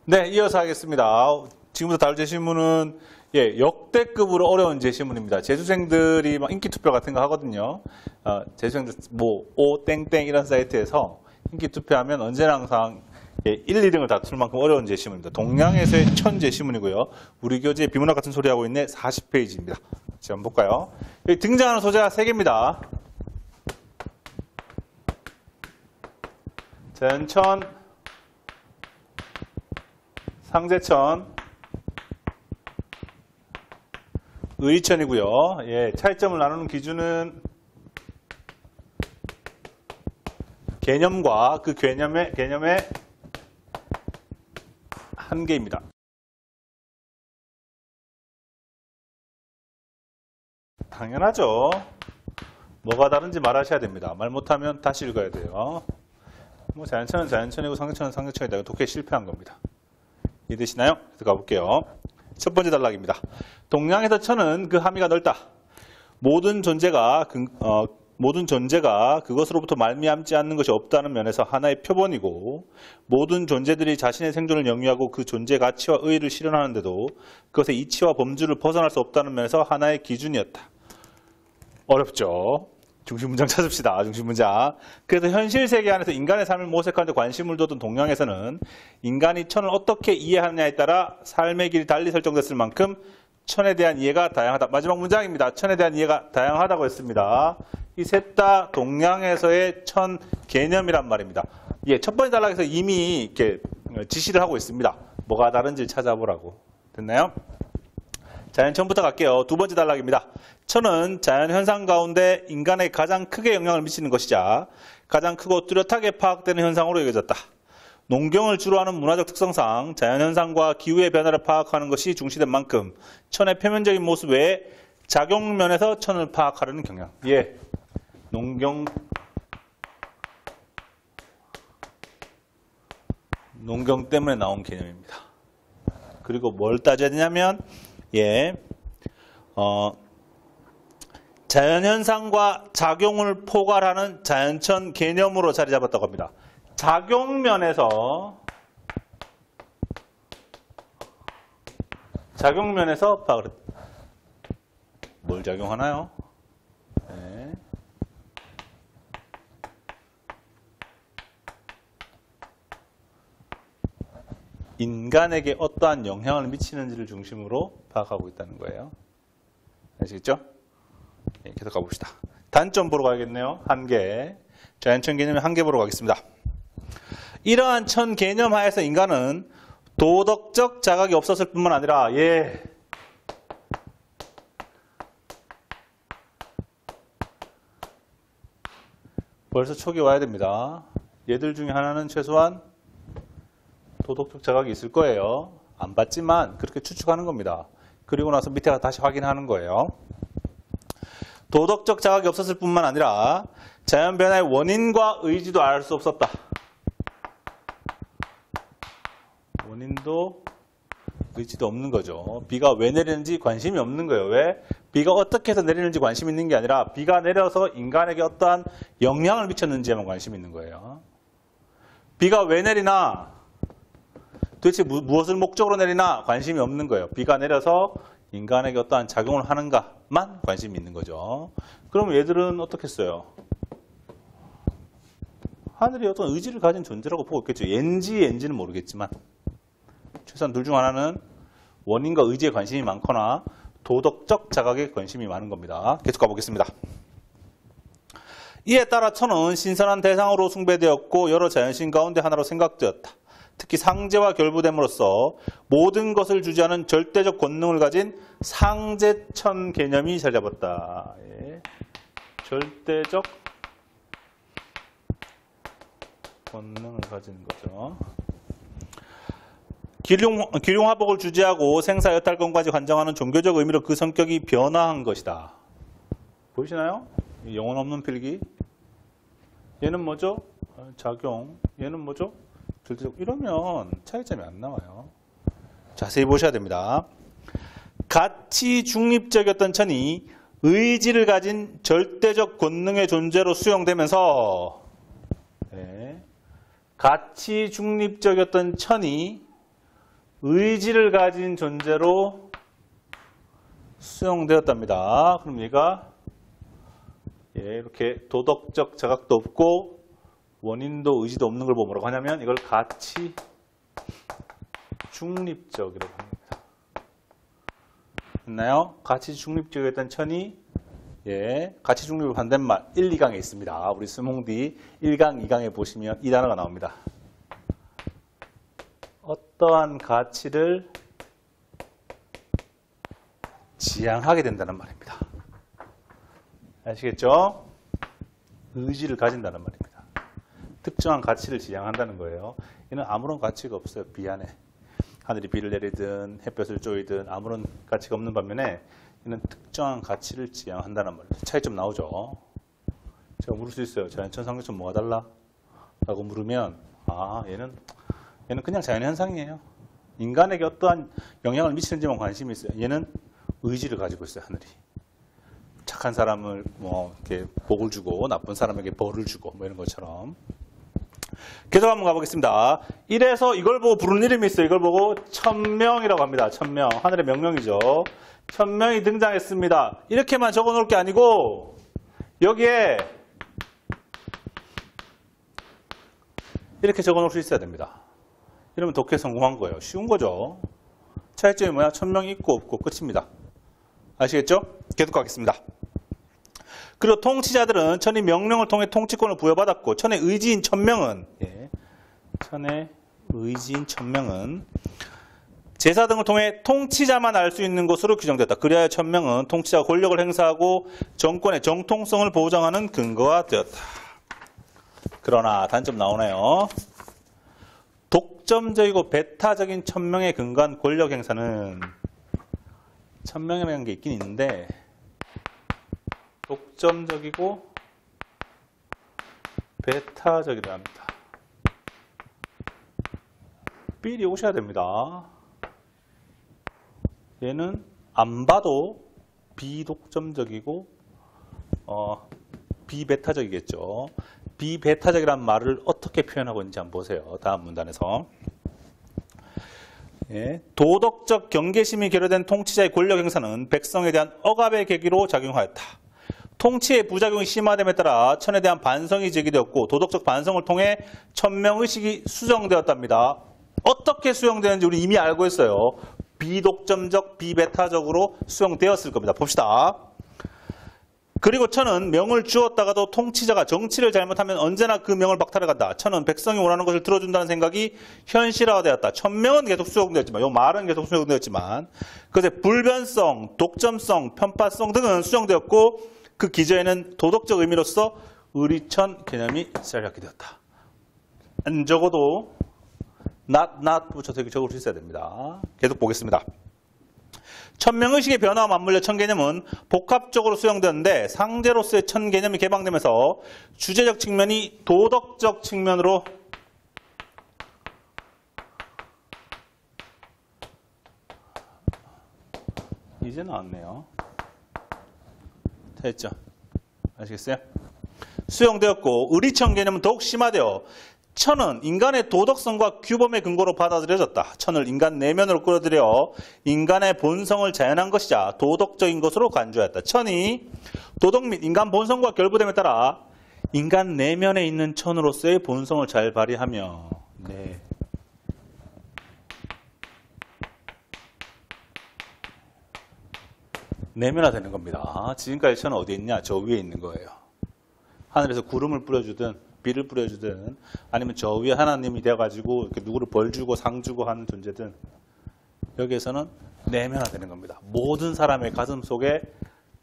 네, 이어서 하겠습니다. 지금부터 다룰 제시문은 역대급으로 어려운 제시문입니다. 재수생들이 막 인기투표 같은 거 하거든요. 재수생들 오 땡땡 이런 사이트에서 인기투표하면 언제나 항상 1, 2등을 다툴 만큼 어려운 제시문입니다. 동양에서의 천 제시문이고요. 우리 교재에 비문학 같은 소리 하고 있네 40페이지입니다. 자, 한번 볼까요? 여기 등장하는 소재가 3개입니다. 자연천, 상제천, 의천이고요. 차이점을 나누는 기준은 개념과 그 개념의 한계입니다. 당연하죠. 뭐가 다른지 말하셔야 됩니다. 말 못하면 다시 읽어야 돼요. 자연천은 자연천이고 상제천은 상제천이다. 독해 실패한 겁니다. 이해되시나요? 그래서 가볼게요. 첫 번째 단락입니다. 동양에서 천은 그 함의가 넓다. 모든 존재가 그것으로부터 말미암지 않는 것이 없다는 면에서 하나의 표본이고, 모든 존재들이 자신의 생존을 영위하고 그 존재의 가치와 의의를 실현하는데도 그것의 이치와 범주를 벗어날 수 없다는 면에서 하나의 기준이었다. 어렵죠? 중심 문장 찾읍시다. 중심 문장. 그래서 현실 세계 안에서 인간의 삶을 모색하는 데 관심을 두던 동양에서는 인간이 천을 어떻게 이해하느냐에 따라 삶의 길이 달리 설정됐을 만큼 천에 대한 이해가 다양하다. 마지막 문장입니다. 천에 대한 이해가 다양하다고 했습니다. 이 셋 다 동양에서의 천 개념이란 말입니다. 첫 번째 단락에서 이미 이렇게 지시를 하고 있습니다. 뭐가 다른지 찾아보라고. 됐나요? 자연천부터 갈게요. 두 번째 단락입니다. 천은 자연현상 가운데 인간에게 가장 크게 영향을 미치는 것이자 가장 크고 뚜렷하게 파악되는 현상으로 여겨졌다. 농경을 주로 하는 문화적 특성상 자연현상과 기후의 변화를 파악하는 것이 중시된 만큼 천의 표면적인 모습 외에 작용면에서 천을 파악하려는 경향. 농경 때문에 나온 개념입니다. 그리고 뭘 따져야 되냐면 자연현상과 작용을 포괄하는 자연천 개념으로 자리 잡았다고 합니다. 작용면에서 파악을 뭘 작용하나요? 인간에게 어떠한 영향을 미치는지를 중심으로 파악하고 있다는 거예요. 아시겠죠? 계속 가봅시다. 단점 보러 가야겠네요. 한계. 자연천 개념의 한계 보러 가겠습니다. 이러한 천 개념 하에서 인간은 도덕적 자각이 없었을 뿐만 아니라 벌써 촉이 와야 됩니다. 얘들 중에 하나는 최소한 도덕적 자각이 있을 거예요. 안 봤지만 그렇게 추측하는 겁니다. 그리고 나서 밑에 가서 다시 확인하는 거예요. 도덕적 자각이 없었을 뿐만 아니라 자연 변화의 원인과 의지도 알 수 없었다. 원인도 의지도 없는 거죠. 비가 왜 내리는지 관심이 없는 거예요. 왜? 비가 어떻게 해서 내리는지 관심이 있는 게 아니라 비가 내려서 인간에게 어떠한 영향을 미쳤는지에만 관심이 있는 거예요. 비가 왜 내리나? 도대체 무엇을 목적으로 내리나 관심이 없는 거예요. 비가 내려서 인간에게 어떠한 작용을 하는가만 관심이 있는 거죠. 그럼 얘들은 어떻게 했어요? 하늘이 어떤 의지를 가진 존재라고 보고 있겠죠. 얘인지는 모르겠지만 최소한 둘 중 하나는 원인과 의지에 관심이 많거나 도덕적 자각에 관심이 많은 겁니다. 계속 가보겠습니다. 이에 따라 천은 신선한 대상으로 숭배되었고 여러 자연신 가운데 하나로 생각되었다. 특히 상제와 결부됨으로써 모든 것을 주지하는 절대적 권능을 가진 상제천 개념이 자리 잡았다. 절대적 권능을 가진 거죠. 기륭화복을 주재하고 생사여탈권까지 관장하는 종교적 의미로 그 성격이 변화한 것이다. 보이시나요? 영혼 없는 필기. 얘는 뭐죠? 작용. 얘는 뭐죠? 이러면 차이점이 안 나와요. 자세히 보셔야 됩니다. 가치 중립적이었던 천이 의지를 가진 절대적 권능의 존재로 수용되면서 가치 중립적이었던 천이 의지를 가진 존재로 수용되었답니다. 그럼 얘가 이렇게 도덕적 자각도 없고 원인도 의지도 없는 걸 보고 뭐라고 하냐면 이걸 가치 중립적이라고 합니다. 됐나요? 가치 중립적이었던 천이 가치 중립을 반대말 1, 2강에 있습니다. 우리 스몽디 1강, 2강에 보시면 이 단어가 나옵니다. 어떠한 가치를 지향하게 된다는 말입니다. 아시겠죠? 의지를 가진다는 말입니다. 특정한 가치를 지향한다는 거예요. 얘는 아무런 가치가 없어요. 비 안에. 하늘이 비를 내리든 햇볕을 쬐이든 아무런 가치가 없는 반면에 얘는 특정한 가치를 지향한다는 말이에요. 차이점 나오죠? 제가 물을 수 있어요. 자연천 상대천 뭐가 달라? 라고 물으면 얘는 그냥 자연현상이에요. 인간에게 어떠한 영향을 미치는지만 관심이 있어요. 얘는 의지를 가지고 있어요. 하늘이. 착한 사람을 이렇게 복을 주고 나쁜 사람에게 벌을 주고 이런 것처럼. 계속 한번 가보겠습니다. 이래서 이걸 보고 부르는 이름이 있어요. 이걸 보고 천명이라고 합니다. 천명. 하늘의 명령이죠. 천명이 등장했습니다. 이렇게만 적어놓을 게 아니고 여기에 이렇게 적어놓을 수 있어야 됩니다. 이러면 독해 성공한 거예요. 쉬운 거죠. 차이점이 뭐야? 천명이 있고 없고 끝입니다. 아시겠죠? 계속 가겠습니다. 그리고 통치자들은 천의 명령을 통해 통치권을 부여받았고 천의 의지인 천명은 제사 등을 통해 통치자만 알 수 있는 것으로 규정됐다. 그리하여 천명은 통치자가 권력을 행사하고 정권의 정통성을 보장하는 근거가 되었다. 그러나 단점 나오네요. 독점적이고 배타적인 천명에 근거한 권력 행사는 천명이라는 게 있긴 있는데 독점적이고 배타적이라 합니다. 삘이 오셔야 됩니다. 얘는 안 봐도 비독점적이고 비배타적이겠죠. 비배타적이란 말을 어떻게 표현하고 있는지 한번 보세요. 다음 문단에서. 도덕적 경계심이 결여된 통치자의 권력 행사는 백성에 대한 억압의 계기로 작용하였다. 통치의 부작용이 심화됨에 따라 천에 대한 반성이 제기되었고 도덕적 반성을 통해 천명의식이 수정되었답니다. 어떻게 수정되는지 우리 이미 알고 있어요. 비독점적, 비배타적으로 수정되었을 겁니다. 봅시다. 그리고 천은 명을 주었다가도 통치자가 정치를 잘못하면 언제나 그 명을 박탈해간다. 천은 백성이 원하는 것을 들어준다는 생각이 현실화되었다. 천명은 계속 수정되었지만, 이 말은 계속 수정되었지만 그것의 불변성, 독점성, 편파성 등은 수정되었고 그 기저에는 도덕적 의미로서 의리천 개념이 시작하게 되었다. 안 적어도 not 붙여서 이렇게 적을 수 있어야 됩니다. 계속 보겠습니다. 천명의식의 변화와 맞물려 천개념은 복합적으로 수용되었는데 상대로서의 천개념이 개방되면서 주제적 측면이 도덕적 측면으로 이제 나왔네요. 됐죠? 아시겠어요? 수용되었고 의리천 개념은 더욱 심화되어 천은 인간의 도덕성과 규범의 근거로 받아들여졌다. 천을 인간 내면으로 끌어들여 인간의 본성을 자연한 것이자 도덕적인 것으로 간주하였다. 천이 도덕 및 인간 본성과 결부됨에 따라 인간 내면에 있는 천으로서의 본성을 잘 발휘하며 내면화되는 겁니다. 지금까지 천은 어디에 있냐? 저 위에 있는 거예요. 하늘에서 구름을 뿌려주든 비를 뿌려주든 아니면 저 위에 하나님이 되어가지고 이렇게 누구를 벌 주고 상 주고 하는 존재든 여기에서는 내면화되는 겁니다. 모든 사람의 가슴 속에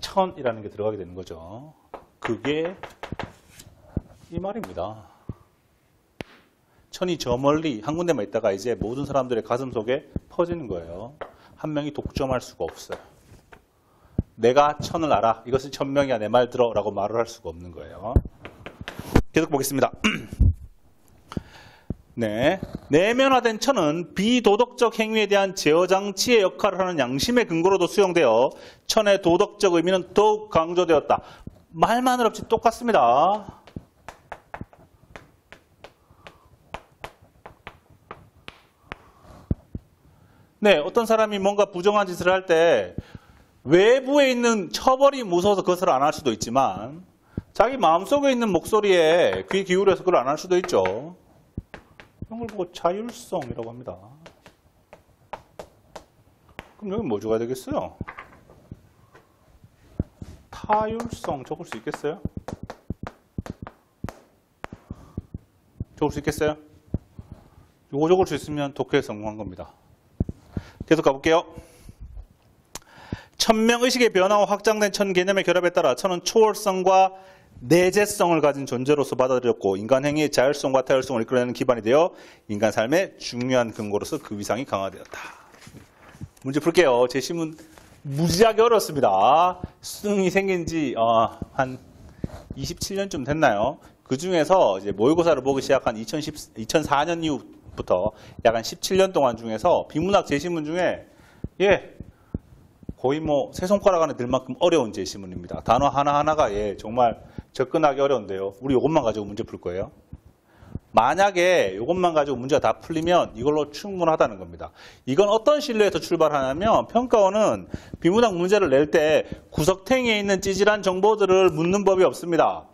천이라는 게 들어가게 되는 거죠. 그게 이 말입니다. 천이 저 멀리 한 군데만 있다가 이제 모든 사람들의 가슴 속에 퍼지는 거예요. 한 명이 독점할 수가 없어요. 내가 천을 알아. 이것은 천명이야. 내 말 들어. 라고 말을 할 수가 없는 거예요. 계속 보겠습니다. 내면화된 천은 비도덕적 행위에 대한 제어장치의 역할을 하는 양심의 근거로도 수용되어 천의 도덕적 의미는 더욱 강조되었다. 말만은 없이 똑같습니다. 네, 어떤 사람이 뭔가 부정한 짓을 할 때 외부에 있는 처벌이 무서워서 그것을 안 할 수도 있지만 자기 마음속에 있는 목소리에 귀 기울여서 그걸 안 할 수도 있죠. 이런 걸 보고 자율성이라고 합니다. 그럼 여기 뭐 줘야 되겠어요? 타율성 적을 수 있겠어요? 적을 수 있겠어요? 요거 적을 수 있으면 독해에 성공한 겁니다. 계속 가볼게요. 천명의식의 변화와 확장된 천개념의 결합에 따라 천은 초월성과 내재성을 가진 존재로서 받아들였고 인간 행위의 자율성과 타율성을 이끌어내는 기반이 되어 인간 삶의 중요한 근거로서 그 위상이 강화되었다. 문제 풀게요. 제 시문 무지하게 어렵습니다. 수능이 생긴 지 한 27년쯤 됐나요? 그 중에서 이제 모의고사를 보기 시작한 2004년 이후부터 약 한 17년 동안 중에서 비문학 제시문 중에 거의 뭐 세 손가락 안에 들 만큼 어려운 제시문입니다. 단어 하나하나가 정말 접근하기 어려운데요. 우리 이것만 가지고 문제 풀 거예요. 만약에 이것만 가지고 문제가 다 풀리면 이걸로 충분하다는 겁니다. 이건 어떤 신뢰에서 출발하냐면 평가원은 비문학 문제를 낼 때 구석탱이에 있는 찌질한 정보들을 묻는 법이 없습니다.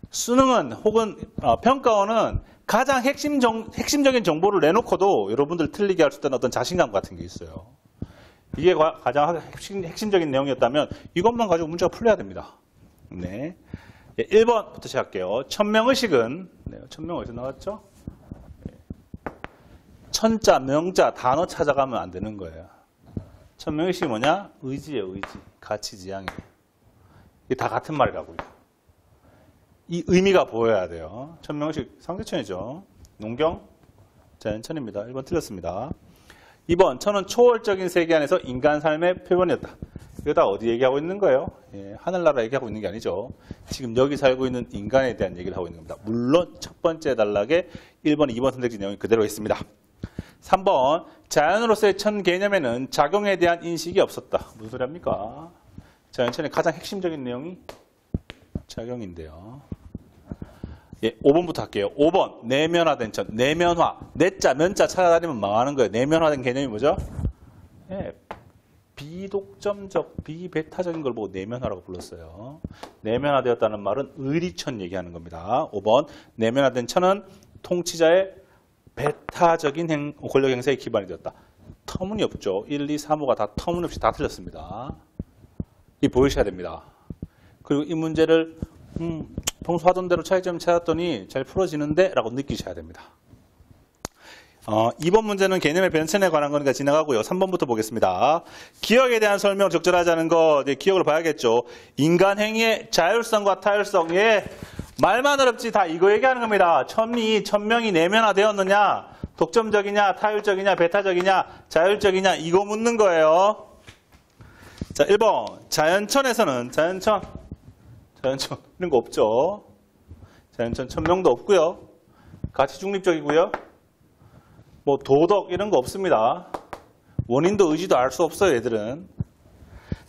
수능은 혹은 평가원은 가장 핵심적인 정보를 내놓고도 여러분들 틀리게 할 수 있다는 어떤 자신감 같은 게 있어요. 이게 가장 핵심적인 내용이었다면 이것만 가지고 문제가 풀려야 됩니다. 네. 1번부터 시작할게요. 천명의식은, 천명 어디서 나왔죠? 천자, 명자, 단어 찾아가면 안 되는 거예요. 천명의식이 뭐냐? 의지예요, 의지. 가치, 지향이에요. 이게 다 같은 말이라고요. 이 의미가 보여야 돼요. 천명의식 상대천이죠. 농경, 자연천입니다. 1번 틀렸습니다. 2번, 천은 초월적인 세계 안에서 인간 삶의 표본이었다. 이거 다 어디 얘기하고 있는 거예요? 하늘나라 얘기하고 있는 게 아니죠. 지금 여기 살고 있는 인간에 대한 얘기를 하고 있는 겁니다. 물론 첫 번째 단락에 1번, 2번 선택지 내용이 그대로 있습니다. 3번, 자연으로서의 천 개념에는 작용에 대한 인식이 없었다. 무슨 소리 합니까? 자연천의 가장 핵심적인 내용이 작용인데요. 5번부터 할게요. 5번, 내면화된 천. 내면화. 내자, 면자 찾아다니면 망하는 거예요. 내면화된 개념이 뭐죠? 비독점적, 비배타적인 걸 보고 내면화라고 불렀어요. 내면화되었다는 말은 의리천 얘기하는 겁니다. 5번, 내면화된 천은 통치자의 배타적인 권력 행사의 기반이 되었다. 터무니없죠. 1, 2, 3호가 다 터무니없이 다 틀렸습니다. 이 보이셔야 됩니다. 그리고 이 문제를 평소 하던 대로 차이점 찾았더니 잘 풀어지는데? 라고 느끼셔야 됩니다. 2번 문제는 개념의 변천에 관한 거니까 지나가고요. 3번부터 보겠습니다. 기억에 대한 설명을 적절하지 않은 거 기억을 봐야겠죠. 인간 행위의 자율성과 타율성. 말만 어렵지 다 이거 얘기하는 겁니다. 천명이 내면화되었느냐, 독점적이냐, 타율적이냐, 배타적이냐, 자율적이냐 이거 묻는 거예요. 자, 1번 자연천에서는 자연천 이런 거 없죠. 자연천 천명도 없고요. 가치 중립적이고요. 뭐 도덕 이런 거 없습니다. 원인도 의지도 알 수 없어요, 얘들은.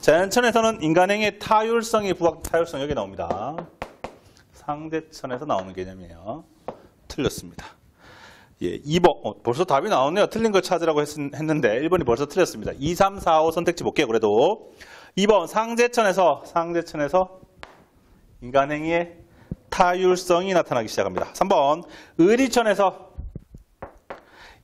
자연천에서는 인간행위의 타율성이 타율성 여기 나옵니다. 상대천에서 나오는 개념이에요. 틀렸습니다. 2번 벌써 답이 나오네요. 틀린 걸 찾으라고 했는데 1번이 벌써 틀렸습니다. 2, 3, 4, 5 선택지 볼게요. 그래도 2번 상대천에서 인간행위의 타율성이 나타나기 시작합니다. 3번 의리천에서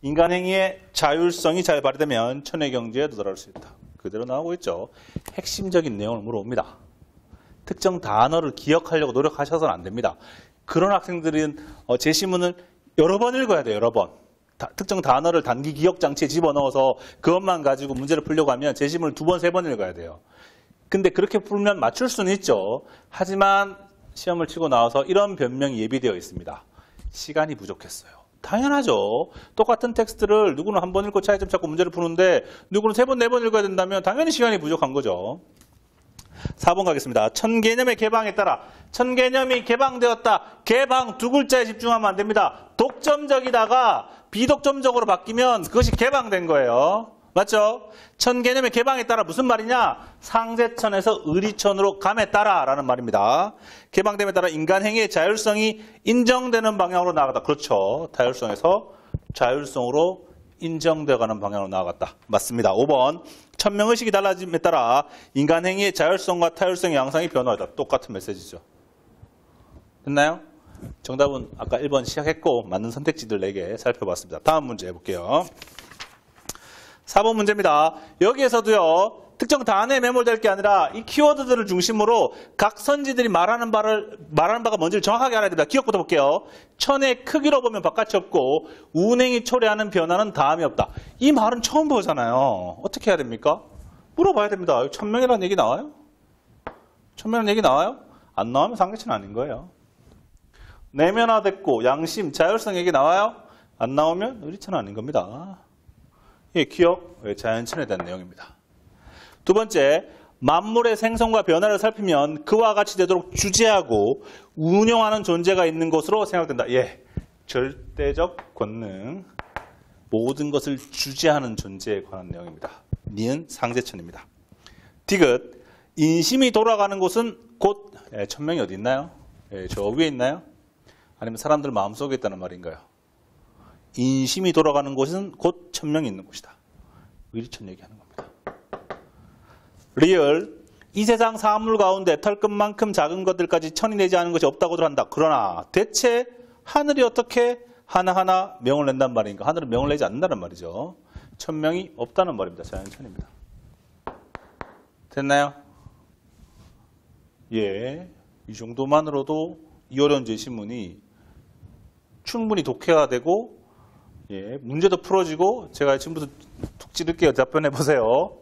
인간행위의 자율성이 잘 발휘되면 천의 경지에 도달할 수 있다. 그대로 나오고 있죠. 핵심적인 내용을 물어봅니다. 특정 단어를 기억하려고 노력하셔서는 안 됩니다. 그런 학생들은 제시문을 여러 번 읽어야 돼요. 여러 번. 특정 단어를 단기 기억 장치에 집어넣어서 그것만 가지고 문제를 풀려고 하면 제시문을 2번, 3번 읽어야 돼요. 근데 그렇게 풀면 맞출 수는 있죠. 하지만 시험을 치고 나와서 이런 변명이 예비되어 있습니다. 시간이 부족했어요. 당연하죠. 똑같은 텍스트를 누구는 한 번 읽고 차이점 찾고 문제를 푸는데 누구는 3번, 4번 읽어야 된다면 당연히 시간이 부족한 거죠. 4번 가겠습니다. 천개념의 개방에 따라 천개념이 개방되었다. 개방 두 글자에 집중하면 안 됩니다. 독점적이다가 비독점적으로 바뀌면 그것이 개방된 거예요. 맞죠? 천개념의 개방에 따라 무슨 말이냐? 상대천에서 의리천으로 감에 따라 라는 말입니다. 개방됨에 따라 인간 행위의 자율성이 인정되는 방향으로 나아가다. 그렇죠. 타율성에서 자율성으로 인정되어가는 방향으로 나아갔다. 맞습니다. 5번. 천명의식이 달라짐에 따라 인간 행위의 자율성과 타율성의 양상이 변화하다. 똑같은 메시지죠. 됐나요? 정답은 아까 1번 시작했고 맞는 선택지들 4개 살펴봤습니다. 다음 문제 해볼게요. 4번 문제입니다. 여기에서도요. 특정 단어에 매몰될 게 아니라 이 키워드들을 중심으로 각 선지들이 말하는 바가 뭔지를 정확하게 알아야 됩니다. 기억부터 볼게요. 천의 크기로 보면 바깥이 없고 운행이 초래하는 변화는 다음이 없다. 이 말은 처음 보잖아요. 어떻게 해야 됩니까? 물어봐야 됩니다. 천명이라는 얘기 나와요? 천명이라는 얘기 나와요? 안 나오면 상계천 아닌 거예요. 내면화됐고 양심, 자율성 얘기 나와요? 안 나오면 의리천 아닌 겁니다. 예, 기억, 자연천에 대한 내용입니다. 두 번째, 만물의 생성과 변화를 살피면 그와 같이 되도록 주재하고 운영하는 존재가 있는 것으로 생각된다. 예, 절대적 권능, 모든 것을 주재하는 존재에 관한 내용입니다. 니은 상제천입니다. 디귿, 인심이 돌아가는 곳은 곧 천명이 어디 있나요? 저 위에 있나요? 아니면 사람들 마음속에 있다는 말인가요? 인심이 돌아가는 곳은 곧 천명이 있는 곳이다. 의리천 얘기하는 겁니다. 리얼, 이 세상 사물 가운데 털끝만큼 작은 것들까지 천이 내지 않은 것이 없다고들 한다. 그러나 대체 하늘이 어떻게 하나하나 명을 낸단 말인가? 하늘은 명을 내지 않는다는 말이죠. 천명이 없다는 말입니다. 자연천입니다. 됐나요? 예, 이 정도만으로도 이 어려운 제시문이 충분히 독해가 되고 예, 문제도 풀어지고 제가 지금부터 툭 찌를게요. 답변해 보세요.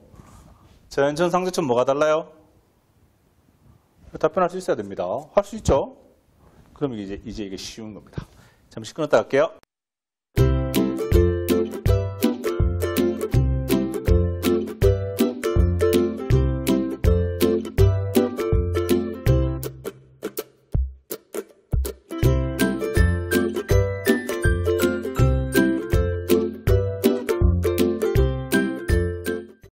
자연천, 상제천 뭐가 달라요? 답변할 수 있어야 됩니다. 할 수 있죠? 그럼 이제 이게 쉬운 겁니다. 잠시 끊었다 갈게요.